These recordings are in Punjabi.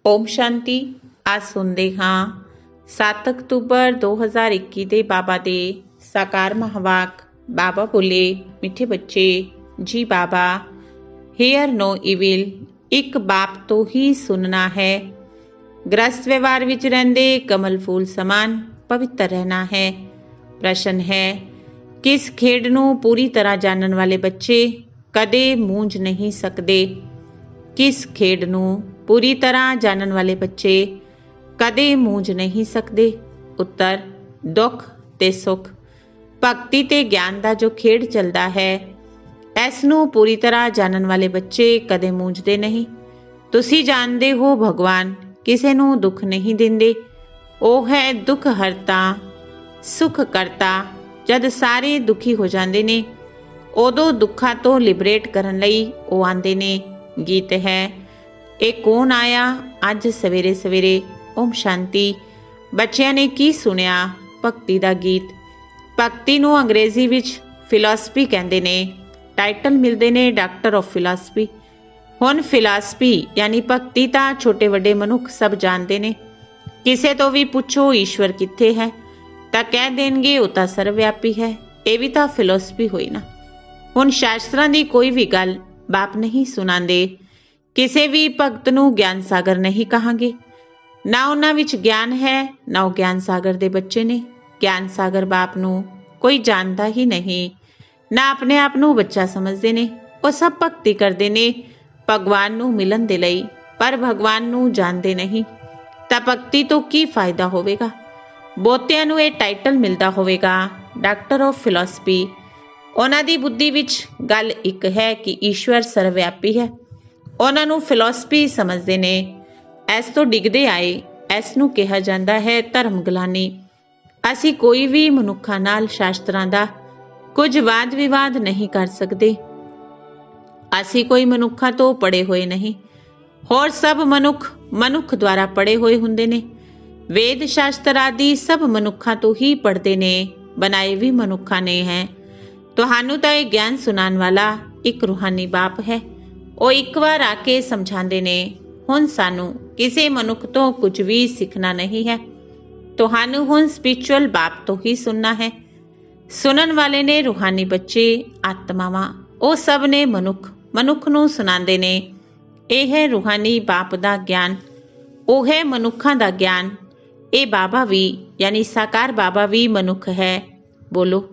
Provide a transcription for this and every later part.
ਓਮ ਸ਼ਾਂਤੀ। ਅੱਜ ਸੁਣਦੇ ਹਾਂ 7 ਅਕਤੂਬਰ 2021 ਦੇ ਬਾਬਾ ਦੇ ਸਾਕਾਰ ਮਹਾਵਾਕ। ਬਾਬਾ ਬੋਲੇ, ਮਿੱਠੇ ਬੱਚੇ ਜੀ ਬਾਬਾ, ਹੇਅਰ ਨੋ ਇਵਿਲ, ਇੱਕ ਬਾਪ ਤੋਂ ਹੀ ਸੁਣਨਾ ਹੈ। ਗ੍ਰਸਤ ਵਿਵਹਾਰ ਵਿੱਚ ਰਹਿੰਦੇ ਕਮਲ ਫੂਲ ਸਮਾਨ ਪਵਿੱਤਰ ਰਹਿਣਾ ਹੈ। ਪ੍ਰਸ਼ਨ ਹੈ, ਕਿਸ ਖੇਡ ਨੂੰ ਪੂਰੀ ਤਰ੍ਹਾਂ ਜਾਣਨ ਵਾਲੇ ਬੱਚੇ ਕਦੇ ਮੂੰਝ ਨਹੀਂ ਸਕਦੇ? ਕਿਸ ਖੇਡ ਨੂੰ ਪੂਰੀ ਤਰ੍ਹਾਂ ਜਾਣਨ ਵਾਲੇ ਬੱਚੇ ਕਦੇ ਮੂੰਝ ਨਹੀਂ ਸਕਦੇ? ਉੱਤਰ, ਦੁੱਖ ਤੇ ਸੁੱਖ, ਭਗਤੀ ਤੇ ਗਿਆਨ ਦਾ ਜੋ ਖੇਡ ਚੱਲਦਾ ਹੈ, ਇਸ ਨੂੰ ਪੂਰੀ ਤਰ੍ਹਾਂ ਜਾਣਨ ਵਾਲੇ ਬੱਚੇ ਕਦੇ ਮੂੰਝਦੇ ਨਹੀਂ। ਤੁਸੀਂ ਜਾਣਦੇ ਹੋ, ਭਗਵਾਨ ਕਿਸੇ ਨੂੰ ਦੁੱਖ ਨਹੀਂ ਦਿੰਦੇ। ਉਹ ਹੈ ਦੁੱਖ ਹਰਤਾ, ਸੁੱਖ ਕਰਤਾ। ਜਦ ਸਾਰੇ ਦੁਖੀ ਹੋ ਜਾਂਦੇ ਨੇ, ਉਦੋਂ ਦੁੱਖਾਂ ਤੋਂ ਲਿਬਰੇਟ ਕਰਨ ਲਈ ਉਹ ਆਉਂਦੇ ਨੇ। ਗੀਤ ਹੈ, ਇਹ ਕੌਣ ਆਇਆ ਅੱਜ ਸਵੇਰੇ ਸਵੇਰੇ? ਓਮ ਸ਼ਾਂਤੀ। ਬੱਚਿਆਂ ਨੇ ਕੀ ਸੁਣਿਆ? ਭਗਤੀ ਦਾ ਗੀਤ। ਭਗਤੀ ਨੂੰ ਅੰਗਰੇਜ਼ੀ ਵਿੱਚ ਫਿਲਾਸਫੀ ਕਹਿੰਦੇ ਨੇ। ਟਾਈਟਲ ਮਿਲਦੇ ਨੇ ਡਾਕਟਰ ਆਫ ਫਿਲਾਸਫੀ। ਹੁਣ ਫਿਲਾਸਫੀ ਯਾਨੀ ਭਗਤੀ ਤਾਂ ਛੋਟੇ ਵੱਡੇ ਮਨੁੱਖ ਸਭ ਜਾਣਦੇ ਨੇ। ਕਿਸੇ ਤੋਂ ਵੀ ਪੁੱਛੋ ਈਸ਼ਵਰ ਕਿੱਥੇ ਹੈ ਤਾਂ ਕਹਿ ਦੇਣਗੇ ਉਹ ਤਾਂ ਸਰਵਵਿਆਪੀ ਹੈ। ਇਹ ਵੀ ਤਾਂ ਫਿਲਾਸਫੀ ਹੋਈ ਨਾ। ਹੁਣ ਸ਼ਾਸਤਰਾਂ ਦੀ ਕੋਈ ਵੀ ਗੱਲ ਬਾਪ ਨਹੀਂ ਸੁਣਾਉਂਦੇ। ਕਿਸੇ ਵੀ ਭਗਤ ਨੂੰ ਗਿਆਨ ਸਾਗਰ ਨਹੀਂ ਕਹਾਂਗੇ। ਨਾ ਉਹਨਾਂ ਵਿੱਚ ਗਿਆਨ ਹੈ, ਨਾ ਉਹ ਗਿਆਨ ਸਾਗਰ ਦੇ ਬੱਚੇ ਨੇ। ਗਿਆਨ ਸਾਗਰ ਬਾਪ ਨੂੰ ਕੋਈ ਜਾਣਦਾ ਹੀ ਨਹੀਂ, ਨਾ ਆਪਣੇ ਆਪ ਨੂੰ ਬੱਚਾ ਸਮਝਦੇ ਨੇ। ਉਹ ਸਭ ਭਗਤੀ ਕਰਦੇ ਨੇ ਭਗਵਾਨ ਨੂੰ ਮਿਲਣ ਦੇ ਲਈ, ਪਰ ਭਗਵਾਨ ਨੂੰ ਜਾਣਦੇ ਨਹੀਂ। ਤਾਂ ਭਗਤੀ ਤੋਂ ਕੀ ਫਾਇਦਾ ਹੋਵੇਗਾ? ਬਹੁਤਿਆਂ ਨੂੰ ਇਹ ਟਾਈਟਲ ਮਿਲਦਾ ਹੋਵੇਗਾ ਡਾਕਟਰ ਆਫ ਫਿਲਾਸਫੀ। ਉਹਨਾਂ ਦੀ ਬੁੱਧੀ ਵਿੱਚ ਗੱਲ ਇੱਕ ਹੈ ਕਿ ਈਸ਼ਵਰ ਸਰਵਵਿਆਪੀ ਹੈ। ਉਹਨਾਂ ਨੂੰ ਫਿਲਾਸਫੀ ਸਮਝਦੇ ਨੇ। ਇਸ ਤੋਂ ਡਿੱਗਦੇ ਆਏ। ਇਸ ਨੂੰ ਕਿਹਾ ਜਾਂਦਾ ਹੈ ਧਰਮ ਗਲਾਨੀ। ਅਸੀਂ ਕੋਈ ਵੀ ਮਨੁੱਖਾਂ ਨਾਲ ਸ਼ਾਸਤਰਾਂ ਦਾ ਕੁਝ ਵਾਦ ਵਿਵਾਦ ਨਹੀਂ ਕਰ ਸਕਦੇ। ਅਸੀਂ ਕੋਈ ਮਨੁੱਖਾਂ ਤੋਂ ਪੜ੍ਹੇ ਹੋਏ ਨਹੀਂ। ਹੋਰ ਸਭ ਮਨੁੱਖ ਦੁਆਰਾ ਪੜ੍ਹੇ ਹੋਏ ਹੁੰਦੇ ਨੇ। ਵੇਦ ਸ਼ਾਸਤਰ ਆਦਿ ਸਭ ਮਨੁੱਖਾਂ ਤੋਂ ਹੀ ਪੜ੍ਹਦੇ ਨੇ, ਬਣਾਏ ਵੀ ਮਨੁੱਖਾਂ ਨੇ ਹੈ। ਤੁਹਾਨੂੰ ਤਾਂ ਇਹ ਗਿਆਨ ਸੁਣਾਉਣ ਵਾਲਾ ਇੱਕ ਰੂਹਾਨੀ ਬਾਪ ਹੈ। ਉਹ ਇੱਕ ਵਾਰ ਆ ਕੇ ਸਮਝਾਉਂਦੇ ਨੇ। ਹੁਣ ਸਾਨੂੰ ਕਿਸੇ ਮਨੁੱਖ ਤੋਂ ਕੁਝ ਵੀ ਸਿੱਖਣਾ ਨਹੀਂ ਹੈ। ਤੁਹਾਨੂੰ ਹੁਣ ਸਪਿਰਿਚੁਅਲ ਬਾਪ ਤੋਂ ਹੀ ਸੁਣਨਾ ਹੈ। ਸੁਣਨ ਵਾਲੇ ਨੇ ਰੂਹਾਨੀ ਬੱਚੇ, ਆਤਮਾਵਾਂ। ਉਹ ਸਭ ਨੇ ਮਨੁੱਖ ਨੂੰ ਸੁਣਾਉਂਦੇ ਨੇ। ਇਹ ਹੈ ਰੂਹਾਨੀ ਬਾਪ ਦਾ ਗਿਆਨ। ਉਹ ਹੈ ਮਨੁੱਖਾਂ ਦਾ ਗਿਆਨ। ਇਹ ਬਾਬਾ ਵੀ ਯਾਨੀ ਸਾਕਾਰ ਬਾਬਾ ਵੀ ਮਨੁੱਖ ਹੈ। ਬੋਲੋ,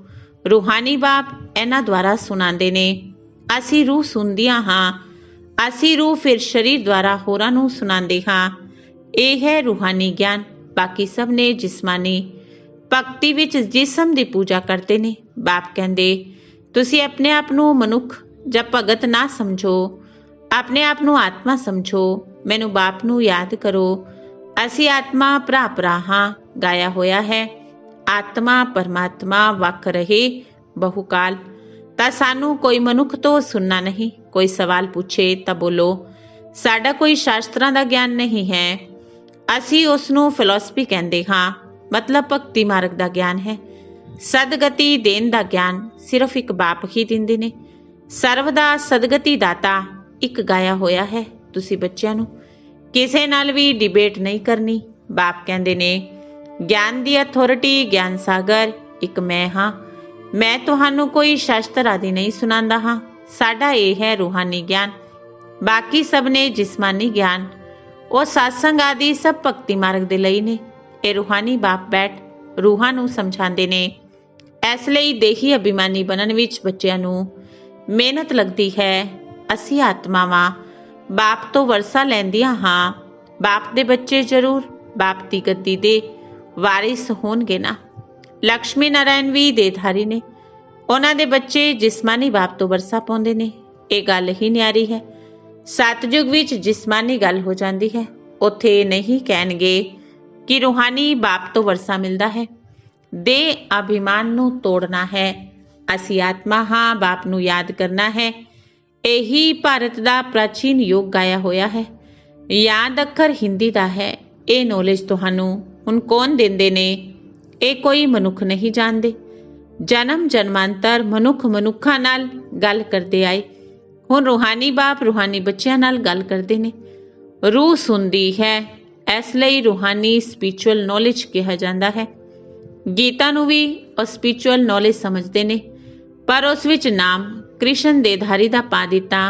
ਰੂਹਾਨੀ ਬਾਪ ਇਹਨਾਂ ਦੁਆਰਾ ਸੁਣਾਉਂਦੇ ਨੇ। ਅਸੀਂ ਰੂਹ ਸੁਣਦੀਆਂ ਹਾਂ। ਅਸੀਂ ਰੂਹ ਫਿਰ ਸਰੀਰ ਦੁਆਰਾ ਹੋਰਾਂ ਨੂੰ ਸੁਣਾਉਂਦੇ ਹਾਂ। ਇਹ ਹੈ ਰੂਹਾਨੀ ਗਿਆਨ। ਬਾਕੀ ਸਭ ਨੇ ਜਿਸਮਾਨੀ। ਭਗਤੀ ਵਿੱਚ ਜਿਸਮ ਦੀ ਪੂਜਾ ਕਰਦੇ ਨੇ। ਬਾਪ ਕਹਿੰਦੇ, ਤੁਸੀਂ ਆਪਣੇ ਆਪ ਨੂੰ ਮਨੁੱਖ ਜਾਂ ਭਗਤ ਨਾ ਸਮਝੋ, ਆਪਣੇ ਆਪ ਨੂੰ ਆਤਮਾ ਸਮਝੋ। ਮੈਨੂੰ ਬਾਪ ਨੂੰ ਯਾਦ ਕਰੋ। ਅਸੀਂ ਆਤਮਾ ਭਰਾ ਹਾਂ, ਗਾਇਆ ਹੋਇਆ ਹੈ। ਆਤਮਾ ਪਰਮਾਤਮਾ ਵੱਖ ਰਹੇ ਬਹੁਕਾਲ। ਤਾਂ ਸਾਨੂੰ ਕੋਈ ਮਨੁੱਖ ਤੋਂ ਸੁਣਨਾ ਨਹੀਂ। ਕੋਈ ਸਵਾਲ ਪੁੱਛੇ ਤਾਂ ਬੋਲੋ, ਸਾਡਾ ਕੋਈ ਸ਼ਾਸਤਰਾਂ ਦਾ ਗਿਆਨ ਨਹੀਂ ਹੈ। ਅਸੀਂ ਉਸ ਨੂੰ ਫਿਲਾਸਫੀ ਕਹਿੰਦੇ ਹਾਂ। ਮਤਲਬ ਭਗਤੀ ਮਾਰਗ ਦਾ ਗਿਆਨ ਹੈ। ਸਦਗਤੀ ਦੇਣ ਦਾ ਗਿਆਨ ਸਿਰਫ ਇੱਕ ਬਾਪ ਹੀ ਦਿੰਦੇ ਨੇ। ਸਰਵ ਦਾ ਸਦਗਤੀ ਦਾਤਾ ਇੱਕ ਗਾਇਆ ਹੋਇਆ ਹੈ। ਤੁਸੀਂ ਬੱਚਿਆਂ ਨੂੰ ਕਿਸੇ ਨਾਲ ਵੀ ਡਿਬੇਟ ਨਹੀਂ ਕਰਨੀ। ਬਾਪ ਕਹਿੰਦੇ ਨੇ, ਗਿਆਨ ਦੀ ਅਥਾਰਟੀ ਗਿਆਨ ਸਾਗਰ ਇੱਕ ਮੈਂ ਹਾਂ। ਮੈਂ ਤੁਹਾਨੂੰ ਕੋਈ ਸ਼ਾਸਤਰ ਆਦਿ ਨਹੀਂ ਸੁਣਾਉਂਦਾ ਹਾਂ। ਸਾਡਾ ਇਹ ਹੈ ਰੂਹਾਨੀ ਗਿਆਨ। ਬਾਕੀ ਸਭ ਨੇ ਜਿਸਮਾਨੀ ਗਿਆਨ। ਉਹ ਸਾਤਸੰਗ ਆਦਿ ਸਭ ਭਗਤੀ ਮਾਰਗ ਦੇ ਲਈ ਨੇ। ਇਹ ਰੂਹਾਨੀ ਬਾਪ ਬੈਠ ਰੂਹਾਂ ਨੂੰ ਸਮਝਾਉਂਦੇ ਨੇ। ਇਸ ਲਈ ਦੇਹੀ ਅਭਿਮਾਨੀ ਬਣਨ ਵਿੱਚ ਬੱਚਿਆਂ ਨੂੰ ਮਿਹਨਤ ਲੱਗਦੀ ਹੈ। ਅਸੀਂ ਆਤਮਾਵਾਂ ਬਾਪ ਤੋਂ ਵਰਸਾ ਲੈਂਦੀਆਂ ਹਾਂ। ਬਾਪ ਦੇ ਬੱਚੇ ਜ਼ਰੂਰ ਬਾਪ ਦੀ ਗੱਦੀ ਦੇ ਵਾਰਿਸ ਹੋਣਗੇ ਨਾ। ਲਕਸ਼ਮੀ ਨਾਰਾਇਣ ਵੀ ਦੇਹਧਾਰੀ ਨੇ। ਉਹਨਾਂ ਦੇ ਬੱਚੇ ਜਿਸਮਾਨੀ ਬਾਪ ਤੋਂ ਵਰਸਾ ਪਾਉਂਦੇ ਨੇ। ਇਹ ਗੱਲ ਹੀ ਨਿਆਰੀ ਹੈ। ਸਤਯੁਗ ਵਿੱਚ ਜਿਸਮਾਨੀ ਗੱਲ ਹੋ ਜਾਂਦੀ ਹੈ। ਉੱਥੇ ਨਹੀਂ ਕਹਿਣਗੇ ਕਿ ਰੂਹਾਨੀ ਬਾਪ ਤੋਂ ਵਰਸਾ ਮਿਲਦਾ ਹੈ। ਦੇ ਅਭਿਮਾਨ ਨੂੰ ਤੋੜਨਾ ਹੈ। ਅਸੀਂ ਆਤਮਾ ਹਾਂ, ਬਾਪ ਨੂੰ ਯਾਦ ਕਰਨਾ ਹੈ। ਇਹੀ ਭਾਰਤ ਦਾ ਪ੍ਰਾਚੀਨ ਯੁੱਗ ਗਾਇਆ ਹੋਇਆ ਹੈ। ਯਾਦ ਅੱਖਰ ਹਿੰਦੀ ਦਾ ਹੈ। ਇਹ ਨੌਲੇਜ ਤੁਹਾਨੂੰ ਹੁਣ ਕੌਣ ਦਿੰਦੇ ਨੇ? ਇਹ ਕੋਈ ਮਨੁੱਖ ਨਹੀਂ ਜਾਣਦੇ। ਜਨਮ ਜਨਮਾਂਤਰ ਮਨੁੱਖਾਂ ਨਾਲ ਗੱਲ ਕਰਦੇ ਆਏ। ਹੁਣ ਰੂਹਾਨੀ ਬਾਪ ਰੂਹਾਨੀ ਬੱਚਿਆਂ ਨਾਲ ਗੱਲ ਕਰਦੇ ਨੇ। रूह सुनदी है, इस लई रूहानी स्पिरिचुअल नॉलेज कहा जाता है। गीता नूं भी ਉਹ स्पिरिचुअल नॉलेज समझते ने, पर उस विच नाम कृष्ण दे धारी दा पा दिता।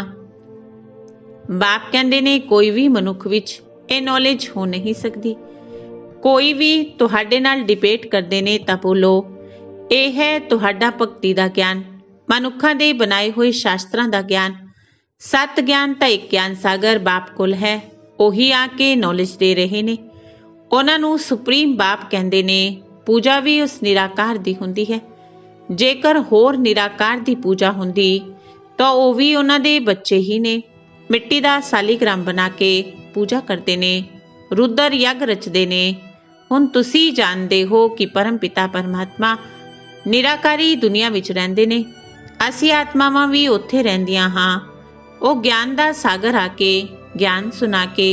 बाप कहंदे ने कोई भी मनुख विच ਇਹ नॉलेज हो नहीं सकती। कोई भी तुहाडे नाल डिबेट करदे ने तां बोलो ਇਹ है तुहाडा भगती दा ज्ञान, मनुखां दे बनाए होए शास्त्रां दा ज्ञान। सत ज्ञान तां एक ज्ञान सागर बाप कोल है, ਉਹੀ आ के नॉलेज दे रहे ने। ਉਹਨਾਂ ਨੂੰ ਸੁਪਰੀਮ ਬਾਪ ਕਹਿੰਦੇ ਨੇ। पूजा भी उस निराकार दी हुंदी है। जेकर होर निराकार दी पूजा हुंदी तो वह भी उन्हां दे बच्चे ही ने। मिट्टी दा सालीग्राम बना के पूजा करते ने, रुद्र यज्ञ रचते ने। हुण तुसी जानते हो कि परम पिता परमात्मा निराकारी दुनिया विच रहिंदे ने। असी आत्मावां भी उत्थे रहिंदियां हां। ਉਹ ज्ञान दा सागर आके ज्ञान सुना के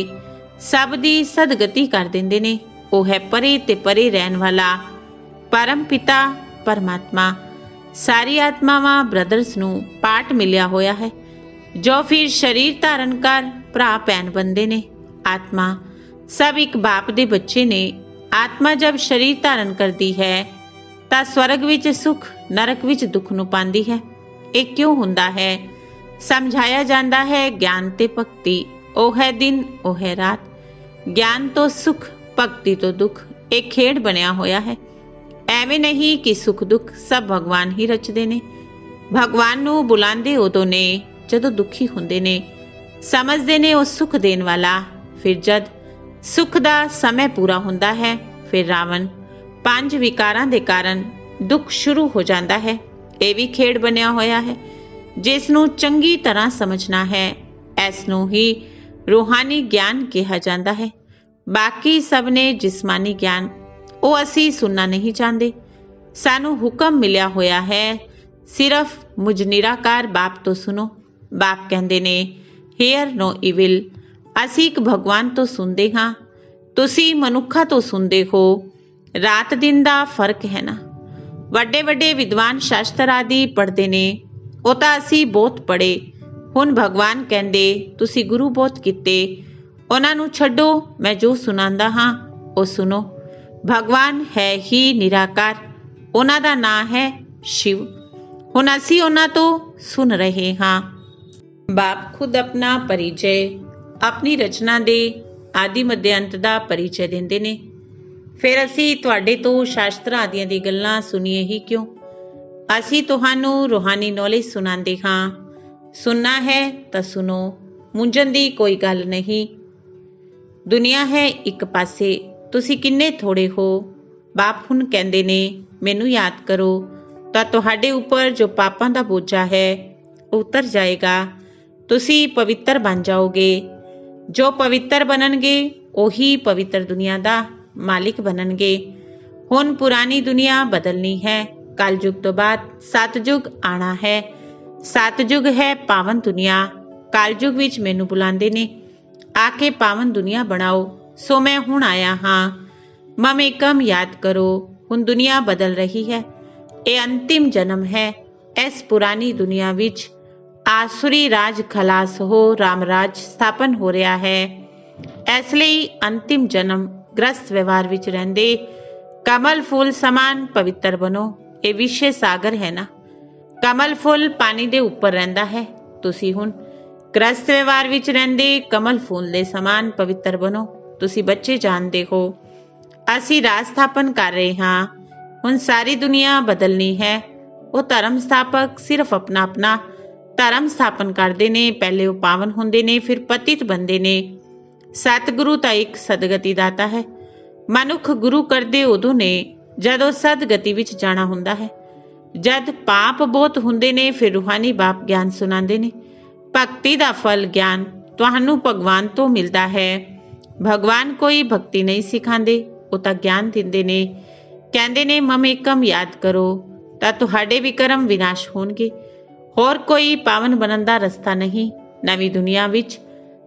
सब दी सदगति कर दिंदे ने। ਉਹ है परे ते परे रहन वाला परम पिता परमात्मा। सारी आत्मावां ब्रदर्स नूं पाठ मिलिया होया है, जो फिर शरीर धारण कर भरा भैन बनते ने। आत्मा सब एक बाप दे बच्चे ने। आत्मा जब शरीर धारण करती है तां स्वर्ग विच सुख, नरक विच दुख नूं पांदी है। ਇਹ क्यों हुंदा है? समझाया जाता है ज्ञान ते भक्ति ਉਹ है दिन ਉਹ है रात। ज्ञान तो सुख, भगती तो दुख, एक खेड बनिया होया है। ਐਵੇਂ नहीं कि सुख दुख सब भगवान ही रचते ने। भगवान नूं बुलांदे उदों ने जदों दुखी हुंदे ने, समझदे ने ਉਹ सुख देण वाला। फिर जद सुख दा समय पूरा हुंदा है, फिर रावण पंज विकारां दे कारण दुख शुरू हो जाता है। ਇਹ भी खेड बनिया होया है, जिस नूं चंगी तरह समझना है। इस नूं ही रूहानी ज्ञान कहा जाता है। बाकी सब ने जिस्मानी ज्ञान ਉਹ ਅਸੀਂ सुनना नहीं चाहते। सानू हुक्म मिलिया होया है सिर्फ मुझ निराकार बाप तो सुनो। बाप कहते ने हेयर नो इविल। असी एक भगवान तो सुनते हाँ, तुसी मनुखा तो सुनते हो। रात दिन का फर्क है ना। वड्डे वड्डे विद्वान शास्त्र आदि पढ़ते ने, वो तो असी बहुत पढ़े। हुण भगवान कहते तुसी गुरु बहुत कीते, उन्हां नूं छड्डो, मैं जो सुनांदा हाँ वो सुनो। भगवान है ही निराकार, उन्हां दा नाम है शिव। हुण असीं उन्हां तो सुन रहे हाँ। बाप खुद अपना परिचय अपनी रचना दे आदि मध्य अंत दा परिचय दिंदे ने। फिर असीं तुहाडे तो शास्त्र आदियां दी गल्लां सुनीए ही क्यों? असीं तुहानूं रूहानी नॉलेज सुनांदे हाँ। सुनना है तां सुनो, मुंझन दी कोई गल नहीं। दुनिया है एक पासे, तुसी किन्ने थोड़े हो। बाप हुण कहंदे ने मैनू याद करो तां तुहाडे उपर जो पापां दा बोझा है उतर जाएगा। तुसी पवित्र बन जाओगे। जो पवित्र बननगे ओही पवित्र दुनिया दा मालिक बननगे। हुण पुरानी दुनिया बदलनी है। कलयुग तो बाद सतयुग आना है। सतयुग है पावन दुनिया। कलयुग विच मैनू बुलांदे ने आके पावन दुनिया बनाओ। सो मैं हुण आया हाँ। ममेकम याद करो। हुण दुनिया बदल रही है। ये अंतिम जन्म है। इस पुरानी दुनिया विच आसुरी राज खलास हो रामराज स्थापन हो रहा है। इसलिए अंतिम जन्म ग्रस्त व्यवहार विच रहिंदे कमल फूल समान पवित्र बनो। ये विषय सागर है ना। कमल फुल पानी दे उपर रहिंदा है। तुसी हुण ग्रस्त व्यवहार विच रहिंदे कमल फूल दे समान पवित्र बनो। तुसी बच्चे जानते हो असी राज स्थापन कर रहे हाँ। हुण सारी दुनिया बदलनी है। वो धर्म स्थापक सिर्फ अपना अपना धर्म स्थापन करते ने। पहले वो पावन होंदे ने, फिर पतित बनते ने। सतगुरु तो एक सदगति दाता है। मनुख गुरु करते उदों ने जदों सदगति विच जाना हुंदा है। जद पाप बहुत हुंदे ने, फिर रूहानी बाप ज्ञान सुनाते ने। भक्ति का फल ज्ञान तुहानू भगवान तो मिलता है। भगवान कोई भक्ति नहीं सिखाते, वो तो ज्ञान दिंदे ने। कहते ने ममेकम याद करो तां तुहाडे विक्रम विनाश होणगे। होर कोई पावन बनन दा रस्ता नहीं। नवी दुनिया विच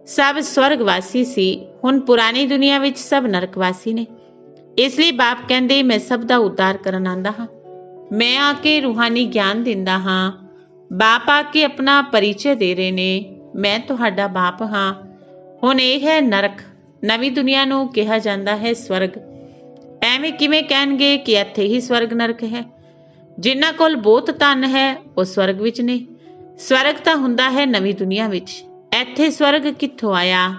सब स्वर्गवासी सी, हुण पुरानी दुनिया विच सब नरकवासी ने। इसलिए बाप कहते मैं सब दा उद्धार करन आंदा हाँ। मैं आके रूहानी ज्ञान दिंदा हाँ। बाप आके अपना परिचय दे रहे ने। मैं तुहाडा बाप हाँ। ਹੁਣ ਇਹ ਹੈ ਨਰਕ। ਨਵੀਂ ਦੁਨੀਆ ਨੂੰ ਕਿਹਾ ਜਾਂਦਾ ਹੈ ਸਵਰਗ। ਐਵੇਂ ਕਿਵੇਂ ਕਹਿਣਗੇ ਕਿ ਇੱਥੇ ਹੀ ਸਵਰਗ ਨਰਕ ਹੈ? ਜਿਨ੍ਹਾਂ ਕੋਲ ਬਹੁਤ ਧਨ ਹੈ ਉਹ ਸਵਰਗ ਵਿੱਚ ਨੇ। ਸਵਰਗ ਤਾਂ ਹੁੰਦਾ ਹੈ ਨਵੀਂ ਦੁਨੀਆ ਵਿੱਚ। ਇੱਥੇ ਸਵਰਗ ਕਿੱਥੋਂ ਆਇਆ?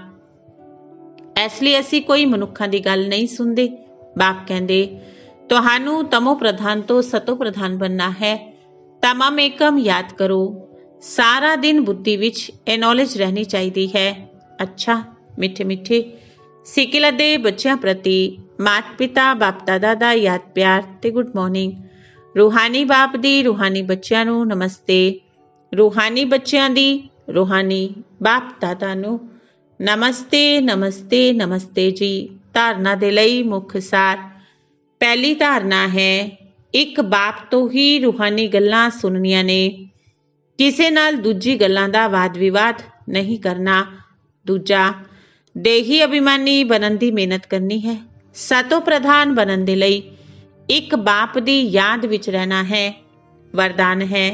ਇਸ ਲਈ ਅਸੀਂ ਕੋਈ ਮਨੁੱਖਾਂ ਦੀ ਗੱਲ ਨਹੀਂ ਸੁਣਦੇ। ਬਾਪ ਕਹਿੰਦੇ ਤੁਹਾਨੂੰ ਤਮੋ ਪ੍ਰਧਾਨ ਤੋਂ ਸਤੋ ਪ੍ਰਧਾਨ ਬਣਨਾ ਹੈ। ਤਮਮ ਏਕਮ ਯਾਦ ਕਰੋ। ਸਾਰਾ ਦਿਨ ਬੁੱਧੀ ਵਿੱਚ ਇਹ ਨੌਲੇਜ ਰਹਿਣੀ ਚਾਹੀਦੀ ਹੈ। ਅੱਛਾ ਮਿੱਠੇ ਮਿੱਠੇ ਸਿੱਕਿਲ ਦੇ ਬੱਚਿਆਂ ਪ੍ਰਤੀ ਮਾਤਾ ਪਿਤਾ ਬਾਪ ਦਾਦਾ ਦਾ ਯਾਦ ਪਿਆਰ ਤੇ ਗੁੱਡ ਮਾਰਨਿੰਗ। ਰੂਹਾਨੀ ਬਾਪ ਦੀ ਰੂਹਾਨੀ ਬੱਚਿਆਂ ਨੂੰ ਨਮਸਤੇ। ਰੂਹਾਨੀ ਬੱਚਿਆਂ ਦੀ ਰੂਹਾਨੀ ਬਾਪ ਦਾਦਾ ਨੂੰ ਨਮਸਤੇ ਨਮਸਤੇ ਨਮਸਤੇ ਜੀ। ਧਾਰਨਾ ਦੇ ਲਈ ਮੁੱਖ ਸਾਰ। ਪਹਿਲੀ ਧਾਰਨਾ ਹੈ ਇੱਕ ਬਾਪ ਤੋਂ ਹੀ ਰੂਹਾਨੀ ਗੱਲਾਂ ਸੁਣਨੀਆਂ ਨੇ। ਕਿਸੇ ਨਾਲ ਦੂਜੀ ਗੱਲਾਂ ਦਾ ਵਾਦ ਵਿਵਾਦ ਨਹੀਂ ਕਰਨਾ। ਦੂਜਾ ਦੇਹੀ ਅਭਿਮਾਨੀ ਬਣਨ ਦੀ ਮਿਹਨਤ ਕਰਨੀ ਹੈ। ਸਤੋ ਪ੍ਰਧਾਨ ਬਣਨ ਦੇ ਲਈ ਇੱਕ ਬਾਪ ਦੀ ਯਾਦ ਵਿੱਚ ਰਹਿਣਾ ਹੈ। ਵਰਦਾਨ ਹੈ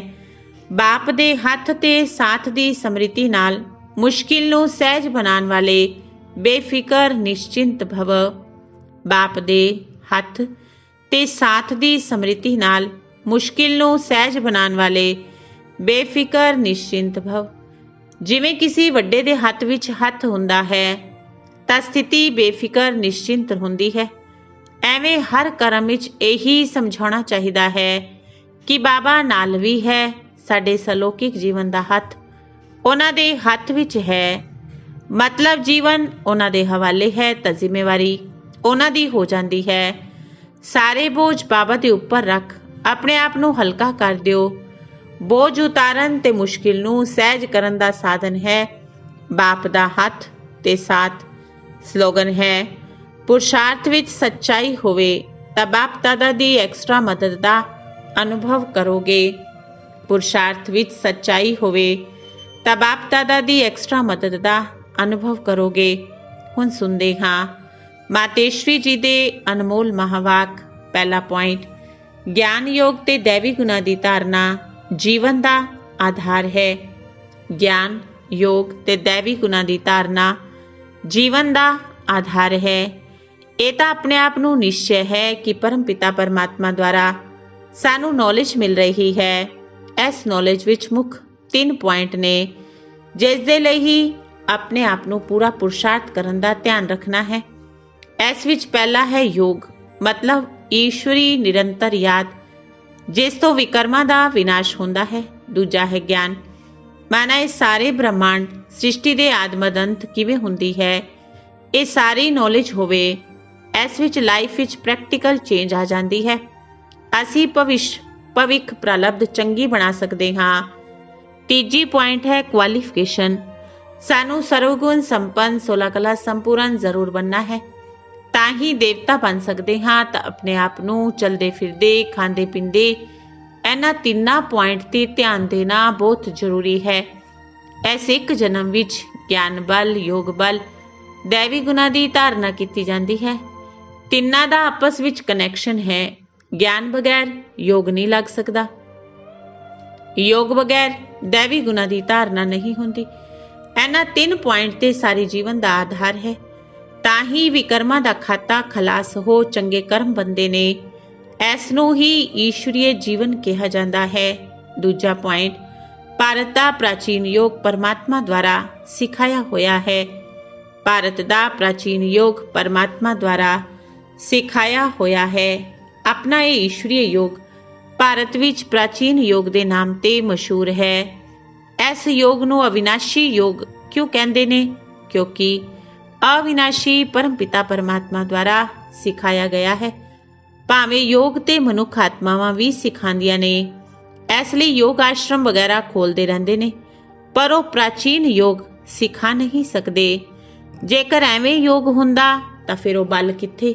ਬਾਪ ਦੇ ਹੱਥ ਤੇ ਸਾਥ ਦੀ ਸਮ੍ਰਿਤੀ ਨਾਲ ਮੁਸ਼ਕਿਲ ਨੂੰ ਸਹਿਜ ਬਣਾਉਣ ਵਾਲੇ ਬੇਫਿਕਰ ਨਿਸ਼ਚਿੰਤ ਭਵ। ਬਾਪ ਦੇ ਹੱਥ ਤੇ ਸਾਥ ਦੀ ਸਮ੍ਰਿਤੀ ਨਾਲ ਮੁਸ਼ਕਿਲ ਨੂੰ ਸਹਿਜ ਬਣਾਉਣ ਵਾਲੇ ਬੇਫਿਕਰ ਨਿਸ਼ਚਿੰਤ ਭਵ। ਜਿਵੇਂ ਕਿਸੇ ਵੱਡੇ ਦੇ ਹੱਥ ਵਿੱਚ ਹੱਥ ਹੁੰਦਾ ਹੈ ਤਾਂ ਸਥਿਤੀ ਬੇਫਿਕਰ ਨਿਸ਼ਚਿੰਤ ਹੁੰਦੀ ਹੈ। ਐਵੇਂ ਹਰ ਕਰਮ ਵਿੱਚ ਇਹੀ ਸਮਝਾਉਣਾ ਚਾਹੀਦਾ ਹੈ ਕਿ ਬਾਬਾ ਨਾਲ ਵੀ ਹੈ। ਸਾਡੇ ਸਲੌਕਿਕ ਜੀਵਨ ਦਾ ਹੱਥ ਉਹਨਾਂ ਦੇ ਹੱਥ ਵਿੱਚ ਹੈ। ਮਤਲਬ ਜੀਵਨ ਉਹਨਾਂ ਦੇ ਹਵਾਲੇ ਹੈ ਤਾਂ ਜ਼ਿੰਮੇਵਾਰੀ ਉਹਨਾਂ ਦੀ ਹੋ ਜਾਂਦੀ ਹੈ। ਸਾਰੇ ਬੋਝ ਬਾਬਾ ਦੇ ਉੱਪਰ ਰੱਖ ਆਪਣੇ ਆਪ ਨੂੰ ਹਲਕਾ ਕਰ ਦਿਓ। ਬੋਝ ਉਤਾਰਨ ਤੇ ਮੁਸ਼ਕਿਲ ਨੂੰ ਸਹਿਜ ਕਰਨ ਦਾ ਸਾਧਨ ਹੈ ਬਾਪ ਦਾ ਹੱਥ ਤੇ ਸਾਥ। ਸਲੋਗਨ ਹੈ ਪੁਰਸ਼ਾਰਥ ਵਿੱਚ ਸੱਚਾਈ ਹੋਵੇ ਤਾਂ ਬਾਪ ਦਾਦਾ ਦੀ ਐਕਸਟਰਾ ਮਦਦ ਦਾ ਅਨੁਭਵ ਕਰੋਗੇ। ਪੁਰਸ਼ਾਰਥ ਵਿੱਚ ਸੱਚਾਈ ਹੋਵੇ ਤਾਂ ਬਾਪ ਦਾਦਾ ਦੀ ਐਕਸਟਰਾ ਮਦਦ ਦਾ ਅਨੁਭਵ ਕਰੋਗੇ। ਹੁਣ ਸੁਣਦੇ ਹਾਂ ਮਾਤੇਸ਼ਵਰੀ ਜੀ ਦੇ ਅਨਮੋਲ ਮਹਾਵਾਕ। ਪਹਿਲਾ ਪੁਆਇੰਟ ਗਿਆਨ ਯੋਗ ਤੇ ਦੈਵੀ ਗੁਣਾਂ ਦੀ ਧਾਰਨਾ ਜੀਵਨ ਦਾ ਆਧਾਰ ਹੈ। ਗਿਆਨ ਯੋਗ ਤੇ ਦੈਵੀ ਗੁਣਾਂ ਦੀ ਧਾਰਨਾ ਜੀਵਨ ਦਾ ਆਧਾਰ ਹੈ। ਇਹ ਤਾਂ ਆਪਣੇ ਆਪ ਨੂੰ ਨਿਸ਼ਚੈ ਹੈ ਕਿ ਪਰਮ ਪਿਤਾ ਪਰਮਾਤਮਾ ਦੁਆਰਾ ਸਾਨੂੰ ਨੌਲੇਜ ਮਿਲ ਰਹੀ ਹੈ। ਇਸ ਨੌਲੇਜ ਵਿੱਚ ਮੁੱਖ 3 ਪੁਆਇੰਟ ਨੇ ਜਿਸ ਦੇ ਲਈ ਹੀ ਆਪਣੇ ਆਪ ਨੂੰ ਪੂਰਾ ਪੁਰਸ਼ਾਰਥ ਕਰਨ ਦਾ ਧਿਆਨ ਰੱਖਣਾ ਹੈ। ਇਸ ਵਿੱਚ ਪਹਿਲਾ ਹੈ ਯੋਗ ਮਤਲਬ ਈਸ਼ਵਰੀ ਨਿਰੰਤਰ ਯਾਦ ਜਿਸ ਤੋਂ ਵਿਕਰਮਾਂ ਦਾ ਵਿਨਾਸ਼ ਹੁੰਦਾ ਹੈ। ਦੂਜਾ ਹੈ ਗਿਆਨ ਮਾਨਾ ਇਹ ਸਾਰੇ ਬ੍ਰਹਮਾਂਡ ਸ੍ਰਿਸ਼ਟੀ ਦੇ ਆਦਿ ਅੰਤ ਕਿਵੇਂ ਹੁੰਦੀ ਹੈ ਇਹ ਸਾਰੀ ਨੌਲੇਜ ਹੋਵੇ। ਇਸ ਵਿੱਚ ਲਾਈਫ ਵਿੱਚ ਪ੍ਰੈਕਟੀਕਲ ਚੇਂਜ ਆ ਜਾਂਦੀ ਹੈ। ਅਸੀਂ ਭਵਿੱਖ ਪ੍ਰਲਬਧ ਚੰਗੀ ਬਣਾ ਸਕਦੇ ਹਾਂ। ਤੀਜੀ ਪੁਆਇੰਟ ਹੈ ਕੁਆਲੀਫਿਕੇਸ਼ਨ। ਸਾਨੂੰ ਸਰਵਗੁਣ ਸੰਪੰਨ 16 ਕਲਾ ਸੰਪੂਰਨ ਜ਼ਰੂਰ ਬਣਨਾ ਹੈ ਤਾਂ ਹੀ ਦੇਵਤਾ ਬਣ ਸਕਦੇ ਹਾਂ। ਤਾਂ ਆਪਣੇ ਆਪ ਨੂੰ ਚਲਦੇ ਫਿਰਦੇ ਖਾਂਦੇ ਪੀਂਦੇ ਇਹਨਾਂ ਤਿੰਨਾਂ ਪੁਆਇੰਟ ਤੇ ਧਿਆਨ ਦੇਣਾ ਬਹੁਤ ਜ਼ਰੂਰੀ ਹੈ। ਇਸ ਇੱਕ ਜਨਮ ਵਿੱਚ ਗਿਆਨ ਬਲ ਯੋਗ ਬਲ ਦੈਵੀ ਗੁਣਾਂ ਦੀ ਧਾਰਨਾ ਕੀਤੀ ਜਾਂਦੀ ਹੈ। ਤਿੰਨਾਂ ਦਾ ਆਪਸ ਵਿੱਚ ਕਨੈਕਸ਼ਨ ਹੈ। ਗਿਆਨ ਬਗੈਰ ਯੋਗ ਨਹੀਂ ਲੱਗ ਸਕਦਾ। ਯੋਗ ਬਗੈਰ ਦੈਵੀ ਗੁਣਾਂ ਦੀ ਧਾਰਨਾ ਨਹੀਂ ਹੁੰਦੀ। ਇਹਨਾਂ 3 ਪੁਆਇੰਟ ਤੇ ਸਾਰੇ ਜੀਵਨ ਦਾ ਆਧਾਰ ਹੈ। ਤਾਂ ਹੀ ਵਿਕਰਮਾਂ ਦਾ ਖਾਤਾ ਖਲਾਸ ਹੋ ਚੰਗੇ ਕਰਮ ਬੰਦੇ ਨੇ। ਇਸ ਨੂੰ ਹੀ ਈਸ਼ਵਰੀਏ ਜੀਵਨ ਕਿਹਾ ਜਾਂਦਾ ਹੈ। ਦੂਜਾ ਪੁਆਇੰਟ ਭਾਰਤ ਦਾ ਪ੍ਰਾਚੀਨ ਯੋਗ ਪਰਮਾਤਮਾ ਦੁਆਰਾ ਸਿਖਾਇਆ ਹੋਇਆ ਹੈ। ਭਾਰਤ ਦਾ ਪ੍ਰਾਚੀਨ ਯੋਗ ਪਰਮਾਤਮਾ ਦੁਆਰਾ ਸਿਖਾਇਆ ਹੋਇਆ ਹੈ। ਆਪਣਾ ਇਹ ਈਸ਼ਵਰੀਏ ਯੋਗ ਭਾਰਤ ਵਿੱਚ ਪ੍ਰਾਚੀਨ ਯੋਗ ਦੇ ਨਾਮ ਤੇ ਮਸ਼ਹੂਰ ਹੈ। ਇਸ ਯੋਗ ਨੂੰ ਅਵਿਨਾਸ਼ੀ ਯੋਗ ਕਿਉਂ ਕਹਿੰਦੇ ਨੇ? ਕਿਉਂਕਿ ਅਵਿਨਾਸ਼ੀ ਪਰਮ ਪਿਤਾ ਪਰਮਾਤਮਾ ਦੁਆਰਾ ਸਿਖਾਇਆ ਗਿਆ ਹੈ। ਭਾਵੇਂ ਯੋਗ ਤੇ ਮਨੁੱਖ ਆਤਮਾਵਾਂ ਵੀ ਸਿਖਾਉਂਦੀਆਂ ਨੇ। ਇਸ ਲਈ ਯੋਗ ਆਸ਼ਰਮ ਵਗੈਰਾ ਖੋਲਦੇ ਰਹਿੰਦੇ ਨੇ ਪਰ ਉਹ ਪ੍ਰਾਚੀਨ ਯੋਗ ਸਿਖਾ ਨਹੀਂ ਸਕਦੇ। ਜੇਕਰ ਐਵੇਂ ਯੋਗ ਹੁੰਦਾ ਤਾਂ ਫਿਰ ਉਹ ਬਲ ਕਿੱਥੇ?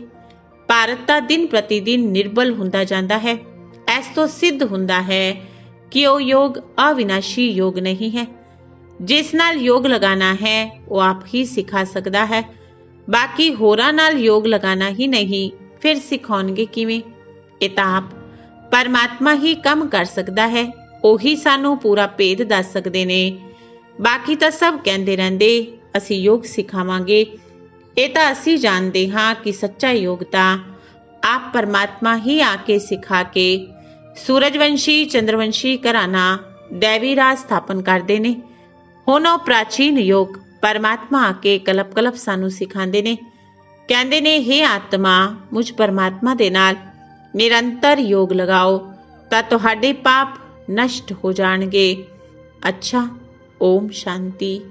ਭਾਰਤ ਤਾਂ ਦਿਨ ਪ੍ਰਤੀ ਦਿਨ ਨਿਰਬਲ ਹੁੰਦਾ ਜਾਂਦਾ ਹੈ। ਇਸ ਤੋਂ ਸਿੱਧ ਹੁੰਦਾ ਹੈ ਕਿ ਉਹ ਯੋਗ ਅਵਿਨਾਸ਼ੀ ਯੋਗ ਨਹੀਂ ਹੈ। ਜਿਸ ਨਾਲ ਯੋਗ ਲਗਾਣਾ ਹੈ ਉਹ ਆਪ ਹੀ ਸਿਖਾ ਸਕਦਾ ਹੈ। ਬਾਕੀ ਹੋਰਾਂ ਨਾਲ ਯੋਗ ਲਗਾਣਾ ਹੀ ਨਹੀਂ ਫਿਰ ਸਿਖਾਉਣਗੇ ਕਿਵੇਂ? ਇਹ ਤਾਂ ਆਪ ਪਰਮਾਤਮਾ ਹੀ ਕੰਮ ਕਰ ਸਕਦਾ ਹੈ। ਉਹੀ ਸਾਨੂੰ ਪੂਰਾ ਭੇਦ ਦੱਸ ਸਕਦੇ ਨੇ। ਬਾਕੀ ਤਾਂ ਸਭ ਕਹਿੰਦੇ ਰਹਿੰਦੇ ਅਸੀਂ ਯੋਗ ਸਿਖਾਵਾਂਗੇ। ਇਹ ਤਾਂ ਅਸੀਂ ਜਾਣਦੇ ਹਾਂ ਕਿ ਸੱਚਾ ਯੋਗ ਤਾਂ ਆਪ ਪਰਮਾਤਮਾ ਹੀ ਆ ਕੇ ਸਿਖਾ ਕੇ ਸੂਰਜਵੰਸ਼ੀ ਚੰਦਰਵੰਸ਼ੀ ਘਰਾਣਾ ਦੇਵੀ ਰਾਜ ਸਥਾਪਨ ਕਰਦੇ ਨੇ। ਹੁਣ ਉਹ ਪ੍ਰਾਚੀਨ ਯੋਗ ਪਰਮਾਤਮਾ ਆ ਕੇ ਕਲਪ ਕਲਪ ਸਾਨੂੰ ਸਿਖਾਉਂਦੇ ਨੇ। ਕਹਿੰਦੇ ਨੇ, ਹੇ ਆਤਮਾ, ਮੁਝ ਪਰਮਾਤਮਾ ਦੇ ਨਾਲ ਨਿਰੰਤਰ ਯੋਗ ਲਗਾਓ ਤਾਂ ਤੁਹਾਡੇ ਪਾਪ ਨਸ਼ਟ ਹੋ ਜਾਣਗੇ। ਅੱਛਾ, ਓਮ ਸ਼ਾਂਤੀ।